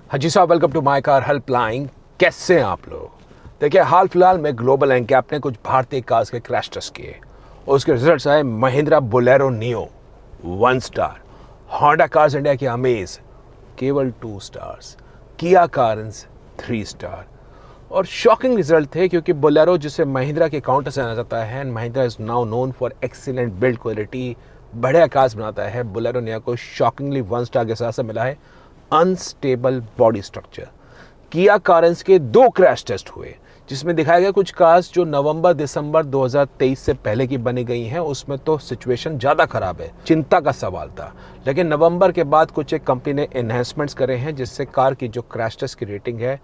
हाजी साहब, welcome to my car helpline. कैसे हैं आप लोग? देखिए, हाल फिलहाल में ग्लोबल एनकैप ने कुछ भारतीय कार्स के क्रैश टेस्ट किए और उसके रिजल्ट्स आए। Mahindra Bolero neo 1 star, Honda cars India की अमेज केवल 2 स्टार्स, किया कार्स 3 स्टार। और शॉकिंग रिजल्ट थे क्योंकि बोलेरो, जिसे महिंद्रा के काउंटर से जाना जाता है, and Mahindra is now known for excellent build quality, बढ़िया कार्स बनाता है, बोलेरो नियो को शॉकिंगली 1 स्टार के साथ मिला है अनस्टेबल बॉडी स्ट्रक्चर। किया कारेंस के 2 क्रैश टेस्ट हुए जिसमें दिखाया गया कुछ कार्स जो नवंबर दिसंबर 2023 से पहले की बनी गई हैं, उसमें तो सिचुएशन ज़्यादा ख़राब है, चिंता का सवाल था। लेकिन नवंबर के बाद कुछ एक कंपनी ने एनहेंसमेंट्स करे हैं जिससे कार की जो क्रैश टेस्ट की रेटिंग है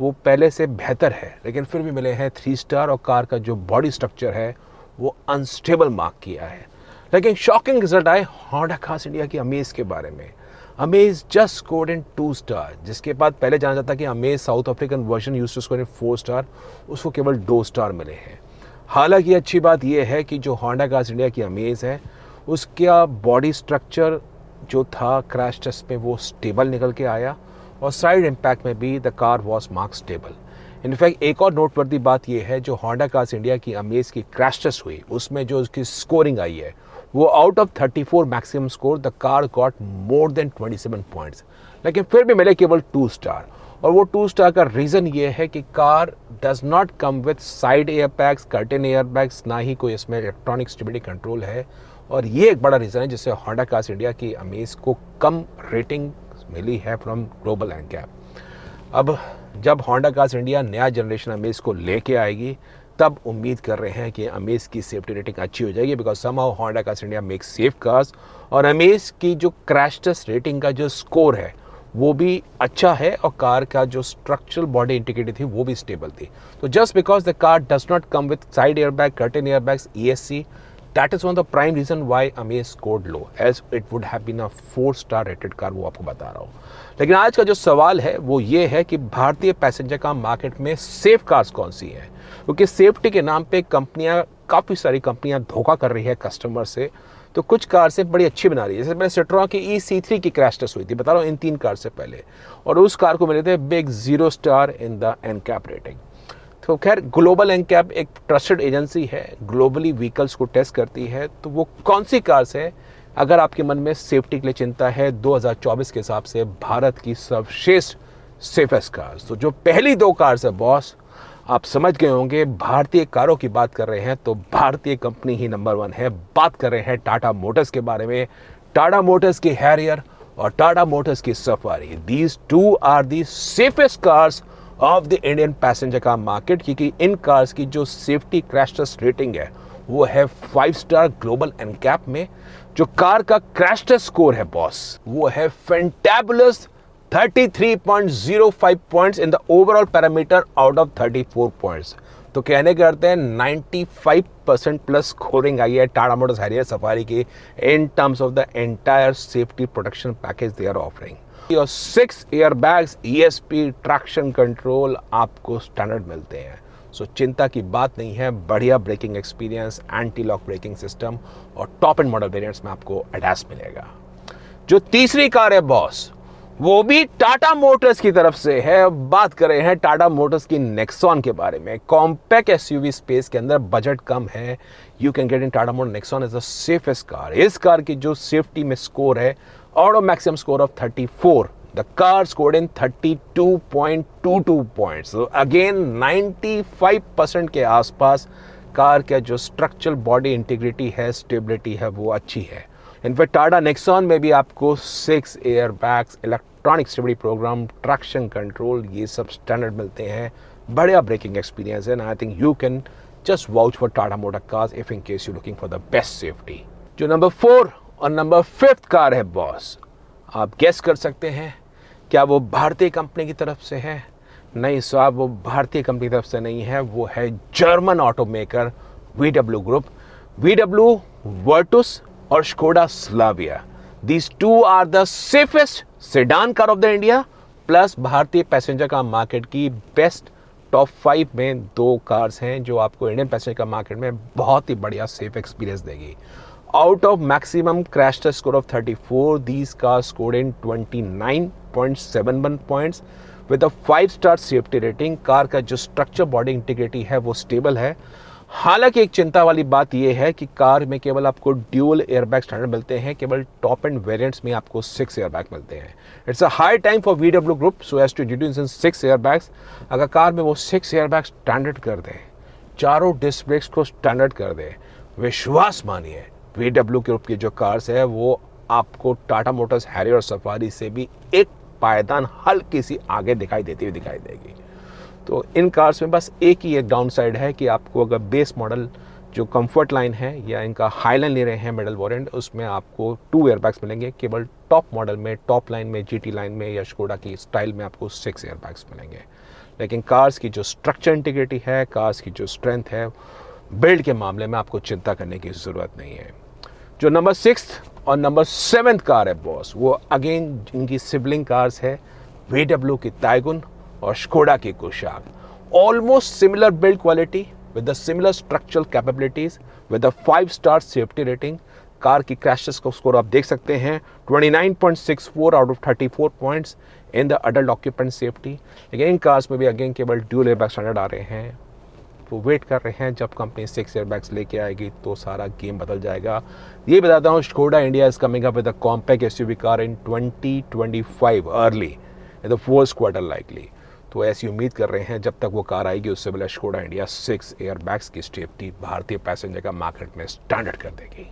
वो पहले से बेहतर है, लेकिन फिर भी मिले हैं 3 स्टार। और कार का जो बॉडी स्ट्रक्चर है वो अनस्टेबल मार्क किया है। लेकिन शॉकिंग रिजल्ट आए होंडा कार्स इंडिया की अमेज के बारे में। Amaze just scored in 2 star, जिसके बाद पहले जाना जाता कि Amaze South African version used to score in 4 star, उसको केवल 2 स्टार मिले हैं। हालांकि अच्छी बात यह है कि जो होंडा कार्स इंडिया की अमेज है उसका बॉडी स्ट्रक्चर जो था क्रैश टेस्ट में वो स्टेबल निकल के आया और साइड इम्पैक्ट में भी the car was mark stable. In fact एक और नोटवर्दी बात यह है, जो होंडा कार्स इंडिया की अमेज की क्रैश टेस्ट हुई उसमें जो उसकी स्कोरिंग आई है वो out of 34 maximum score, the car got more than 27 points, लेकिन फिर भी मिले केवल 2 स्टार। और वो 2 स्टार का रीज़न ये है कि car does not come with side air bags, curtain air bags, ना ही कोई इसमें इलेक्ट्रॉनिक स्टेबिलिटी कंट्रोल है। और ये एक बड़ा रीज़न है जिससे होंडा कार्स इंडिया की अमेज को कम रेटिंग मिली है फ्रॉम ग्लोबल एनकैप। अब जब होंडा कार्स इंडिया नया जनरेशन अमेज को लेके आएगी तब उम्मीद कर रहे हैं कि अमेज की सेफ्टी रेटिंग अच्छी हो जाएगी, because somehow Honda cars India make safe cars. और अमेज की जो क्रैश टेस्ट रेटिंग का जो स्कोर है वो भी अच्छा है और कार का जो स्ट्रक्चरल बॉडी इंटीग्रिटी थी वो भी स्टेबल थी। तो just because the car does not come with side air bag, curtain air bags, ESC, that is one of the prime reason why Amaze scored low, as it would have been a 4 star rated car, वो आपको बता रहा हूँ। लेकिन आज का जो सवाल है वो ये है कि भारतीय पैसेंजर कार मार्केट में सेफ कार्स कौन सी हैं, क्योंकि सेफ्टी के नाम पे काफ़ी सारी कंपनियां धोखा कर रही है कस्टमर से। तो कुछ कार से बड़ी अच्छी बना रही है, जैसे मैंने सिट्रोन की EC3 की क्रैश टेस्ट हुई थी, बता रहा हूँ, इन 3 कार से पहले, और उस कार को मिले थे big 0 star in the NCAP rating. तो खैर, ग्लोबल एनकैप एक ट्रस्टेड एजेंसी है, ग्लोबली व्हीकल्स को टेस्ट करती है। तो वो कौन सी कार्स है, अगर आपके मन में सेफ्टी के लिए चिंता है, 2024 के हिसाब से भारत की सर्वश्रेष्ठ सेफेस्ट कार्स, तो जो पहली 2 कार्स है बॉस, आप समझ गए होंगे। भारतीय कारों की बात कर रहे हैं तो भारतीय कंपनी ही नंबर 1 है। बात कर रहे हैं टाटा मोटर्स के बारे में, टाटा मोटर्स की हैरियर और टाटा मोटर्स की Safari. These 2 are the safest cars of the Indian passenger car market, क्योंकि इन कार्स की जो सेफ्टी क्रैश टेस्ट रेटिंग है वो है 5 स्टार ग्लोबल एनकैप में। जो कार का क्रैश टेस्ट स्कोर है बॉस वो है fantabulous 33.05 points in the overall parameter out of 34 points. तो कहने के अर्थ है 95% प्लस स्कोरिंग आई है टाटा मोटर्स हैरियर सफारी की in terms of the entire safety protection package they are offering. और 6 air bags, ESP, traction control आपको स्टैंडर्ड मिलते हैं। सो चिंता की बात नहीं है, बढ़िया braking experience, anti lock braking system और टॉप एंड मॉडल वेरिएंट्स में आपको ADAS मिलेगा। जो तीसरी कार है बॉस वो भी टाटा मोटर्स की तरफ से है। बात कर रहे हैं टाटा मोटर्स की नेक्सॉन के बारे में। कॉम्पैक्ट SUV स्पेस के अंदर बजट कम है, you can get in Tata motor Nexon is the safest car. इस कार की जो सेफ्टी में स्कोर है out of maximum score of 34, the car scored in 32.22 points. Again 95% के आसपास कार का जो स्ट्रक्चरल बॉडी इंटीग्रिटी है, स्टेबिलिटी है, वो अच्छी है। इनफैक्ट टाटा नेक्सॉन में भी आपको 6 air bags, electronic stability program, traction control, ये सब स्टैंडर्ड मिलते हैं। बढ़िया ब्रेकिंग एक्सपीरियंस है, and I think you can just vouch for Tata motor cars if in case you looking for the best safety. जो नंबर 4 और नंबर 5 कार है boss, आप गेस कर सकते हैं क्या वो भारतीय कंपनी की तरफ से है? नहीं साहब, वो भारतीय कंपनी की तरफ से नहीं है, वो है German automaker VW group. VW Virtus और Skoda Slavia, these 2 are the safest sedan car of the India, plus भारतीय पैसेंजर कार मार्केट की बेस्ट टॉप 5 में 2 कार्स हैं जो आपको इंडियन पैसेंजर कार मार्केट में बहुत ही बढ़िया सेफ एक्सपीरियंस देगी। Out of maximum crash test score of 34, these cars scored in 29.71 points with a 5-star safety rating. Car का जो स्ट्रक्चर बॉडी इंटीग्रिटी है वो स्टेबल है। हालांकि एक चिंता वाली बात यह है कि कार में केवल आपको ड्यूल एयरबैग स्टैंडर्ड मिलते हैं, केवल टॉप एंड वेरिएंट्स में आपको 6 एयरबैग मिलते हैं। It's a high time for VW group so as to introduce in 6 airbags. अगर कार में वो 6 एयरबैग स्टैंडर्ड कर दें, चारों डिस्क ब्रेक्स को स्टैंडर्ड कर दें, विश्वास मानिए VW ग्रुप की जो कार्स है वो आपको टाटा मोटर्स हैरियर और सफारी से भी एक पायदान हल्की सी आगे दिखाई देगी। तो इन कार्स में बस एक ही एक डाउन साइड है कि आपको अगर बेस मॉडल जो कंफर्ट लाइन है या इनका हाई लाइन ले रहे हैं मिडल वेरिएंट, उसमें आपको 2 एयरबैग्स मिलेंगे। केवल टॉप मॉडल में, टॉप लाइन में, GT लाइन में या स्कोडा की स्टाइल में आपको 6 एयरबैग्स मिलेंगे। लेकिन कार्स की जो स्ट्रक्चर इंटीग्रिटी है, कार्स की जो स्ट्रेंथ है, बिल्ड के मामले में आपको चिंता करने की ज़रूरत नहीं है। जो नंबर 6 और नंबर 7 कार है बॉस, वो अगेन इनकी सिबलिंग कार्स है VW की टाइगुन और स्कोडा की Kushaq. Almost similar build quality with the similar structural capabilities with the five-star safety rating. Car की क्रैश टेस्ट का स्कोर आप देख सकते हैं 29.64 out of 34 points in the adult occupant safety. लेकिन इन कार्स में भी अगेन केवल ड्यूल एयरबैग स्टैंडर्ड आ रहे हैं। वो वेट कर रहे हैं जब कंपनी 6 एयरबैग्स लेके आएगी तो सारा गेम बदल जाएगा। ये बताता हूँ, Skoda India is coming up with a compact SUV car in 2025 early in the first quarter likely. तो ऐसी उम्मीद कर रहे हैं जब तक वो कार आएगी उससे पहले स्कोडा इंडिया 6 एयरबैग्स की सेफ्टी भारतीय पैसेंजर का मार्केट में स्टैंडर्ड कर देगी।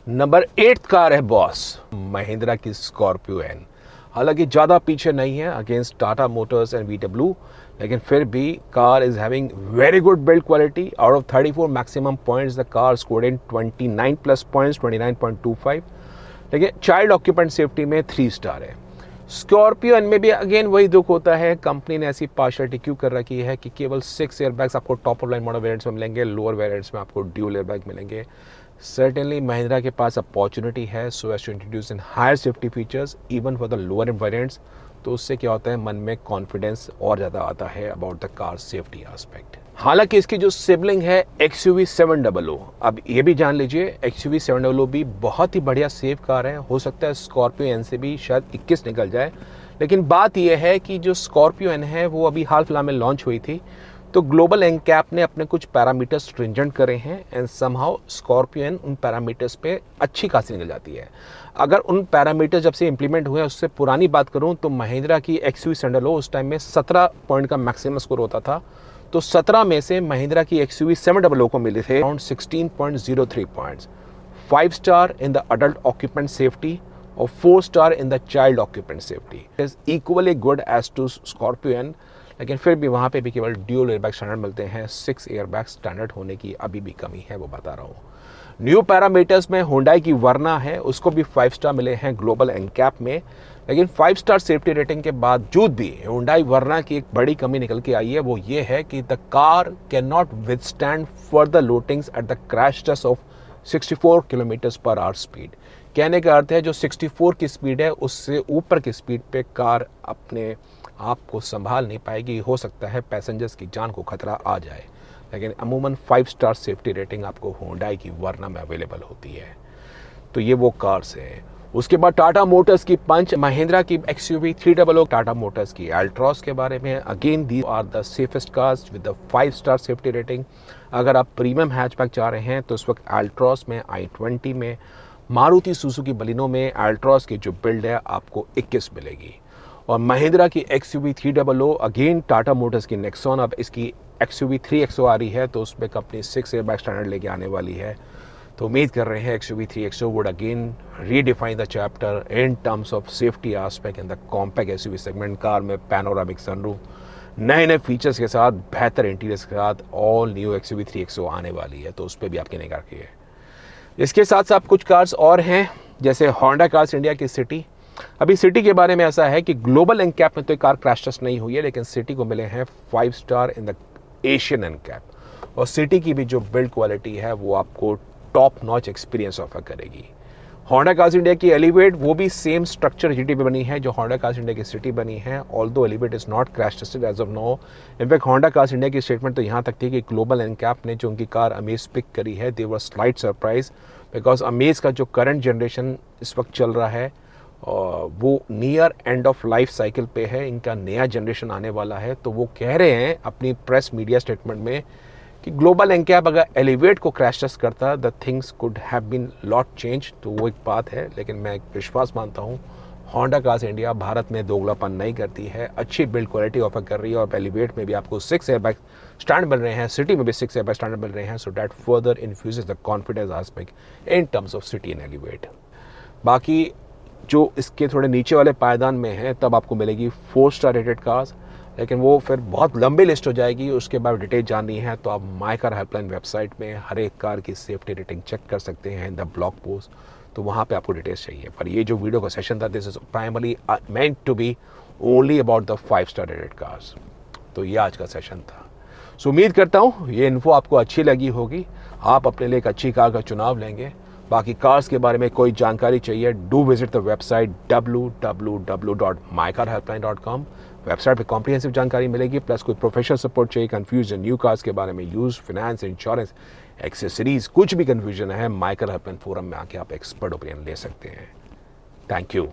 नंबर 8 कार है बॉस, महिंद्रा की स्कॉर्पियो एन। हालांकि ज़्यादा पीछे नहीं है against Tata Motors and VW, लेकिन फिर भी car is having very good build quality. Out of 34 maximum points the car scored in 29 plus points 29.25। लेकिन चाइल्ड ऑक्यूपेंट सेफ्टी में 3 स्टार है। स्कॉर्पियो एन में भी अगेन वही दुख होता है, कंपनी ने ऐसी पार्शलिटी क्यों कर रखी है कि केवल 6 एयरबैग्स आपको top of line model variants में मिलेंगे, लोअर वेरिएंट्स में आपको ड्यूल एयरबैग मिलेंगे। सर्टेनली महिंद्रा के पास अपॉर्चुनिटी है so as to introduce in higher safety features even for the lower variants. तो उससे क्या होता है, मन में कॉन्फिडेंस और ज़्यादा आता है about the car safety aspect. हालांकि इसकी जो सिबलिंग है XUV 700, अब ये भी जान लीजिए XUV 700 भी बहुत ही बढ़िया सेफ कार है। हो सकता है स्कॉर्पियो एन से भी शायद 21 निकल जाए, लेकिन बात यह है कि जो स्कॉर्पियो एन है वो अभी हाल फिलहाल में लॉन्च हुई थी, तो ग्लोबल एनकैप ने अपने कुछ पैरामीटर्स स्ट्रिंजेंट करे हैं एंड समहाउ स्कॉर्पियो एन उन पैरामीटर्स पे अच्छी खासी निकल जाती है। अगर उन पैरामीटर्स जब से इंप्लीमेंट हुए हैं, उससे पुरानी बात करूं तो महिंद्रा की XUV 700 उस टाइम में 17 पॉइंट का मैक्सिमम स्कोर होता था, तो 17 में से महिंद्रा की XUV 700 को मिले थे around 16.03 points. 5 star in the adult occupant safety और 4 star in the child occupant safety is equally good as to Scorpio N. लेकिन फिर भी वहाँ पे भी केवल ड्यूल एयरबैग स्टैंडर्ड मिलते हैं। 6 एयरबैग स्टैंडर्ड होने की अभी भी कमी है, वो बता रहा हूँ। न्यू पैरामीटर्स में हुंडई की वर्ना है, उसको भी 5 स्टार मिले हैं ग्लोबल एनकैप में। लेकिन 5 स्टार सेफ्टी रेटिंग के बावजूद भी हुंडई वर्ना की एक बड़ी कमी निकल के आई है, वो ये है कि the car can not withstand further loadings at the crash test of 64 kilometres per hour speed. कहने का अर्थ है जो 64 की स्पीड है उससे ऊपर की स्पीड पे कार अपने आप को संभाल नहीं पाएगी। हो सकता है पैसेंजर्स की जान को खतरा आ जाए। लेकिन अमूमन 5 स्टार सेफ्टी रेटिंग आपको हुंडई की वर्ना में अवेलेबल होती है। तो ये वो कार्स हैं। उसके बाद टाटा मोटर्स की पंच, महिंद्रा की XUV 300, टाटा मोटर्स की अल्ट्रॉस के बारे में again they are the safest cars with the 5 star safety rating. अगर आप प्रीमियम हैचबैक चाह रहे हैं तो उस वक्त अल्ट्रॉस में, i20 में, मारुति सुजुकी बलिनो में अल्ट्रॉस की जो बिल्ड है आपको 21 मिलेगी। और महिंद्रा की XUV 300 अगेन टाटा मोटर्स की नेक्सॉन, अब इसकी XUV 3XO आ रही है तो उसमें कंपनी 6 एयरबैग स्टैंडर्ड लेके आने वाली है। तो उम्मीद कर रहे हैं XUV 3XO would again redefine the chapter in terms of safety aspect in the compact SUV segment. Car में पैनोरामिक सनरूफ, नए नए फीचर्स के साथ, बेहतर इंटीरियर्स के साथ ऑल न्यू XUV 3XO आने वाली है, तो उस पर भी आपकी निगाह रखिए। इसके साथ साथ कुछ कार्स और हैं जैसे होंडा कार्स इंडिया की सिटी। अभी सिटी के बारे में ऐसा है कि ग्लोबल एनकैप में तो कार क्रैश टेस्ट नहीं हुई है, लेकिन सिटी को मिले हैं 5 star in the Asian NCAP. और सिटी की भी जो बिल्ड क्वालिटी है वो आपको टॉप नॉच एक्सपीरियंस ऑफर करेगी। होंडा कार्स इंडिया की एलिवेट वो भी सेम स्ट्रक्चर GT पे बनी है जो होंडा कार्स इंडिया की सिटी बनी है, although Elevate is not crash tested as of now. In fact Honda cars India की स्टेटमेंट तो यहाँ तक थी कि ग्लोबल एनकैप ने जो उनकी कार अमेज पिक करी है, दे वर स्लाइट सरप्राइज। बिकॉज अमेज़ का जो करंट जनरेशन इस वक्त चल रहा है वो near end of life cycle पे है, इनका नया जनरेशन आने वाला है। तो वो कह रहे हैं अपनी प्रेस मीडिया स्टेटमेंट में कि ग्लोबल एनकैप अगर एलिवेट को क्रैश टेस्ट करता the things could have been lot change. तो वो एक बात है, लेकिन मैं एक विश्वास मानता हूँ होंडा कार्स इंडिया भारत में दोगलापन नहीं करती है, अच्छी बिल्ड क्वालिटी ऑफर कर रही है और एलिवेट में भी आपको 6 एयरबैग स्टैंड मिल रहे हैं, सिटी में भी 6 एयरबैग स्टैंड मिल रहे हैं। So that further infuses the confidence aspect in terms of city and elevate. बाकी जो इसके थोड़े नीचे वाले पायदान में है तब आपको मिलेगी 4 स्टार रेटेड कार्स, लेकिन वो फिर बहुत लंबी लिस्ट हो जाएगी। उसके बाद डिटेल जाननी है तो आप माई कार हेल्पलाइन वेबसाइट में हर एक कार की सेफ्टी रेटिंग चेक कर सकते हैं इन द ब्लॉग पोस्ट, तो वहाँ पे आपको डिटेल्स चाहिए। पर ये जो वीडियो का सेशन था this is primarily meant to be only about the 5 star rated cars. तो ये आज का सेशन था। सो उम्मीद करता हूँ ये इन्फो आपको अच्छी लगी होगी, आप अपने लिए एक अच्छी कार का चुनाव लेंगे। बाकी कार्स के बारे में कोई जानकारी चाहिए do visit the website www.mycarhelpline.com। Website पे कॉम्प्रिहेंसिव जानकारी मिलेगी, प्लस कोई प्रोफेशनल सपोर्ट चाहिए, कन्फ्यूजन न्यू कार्स के बारे में, यूज फाइनेंस, इंश्योरेंस, एक्सेसरीज, कुछ भी कन्फ्यूजन है माई कार हेल्पलाइन फोरम में आके आप एक्सपर्ट ओपिनियन ले सकते हैं। Thank you.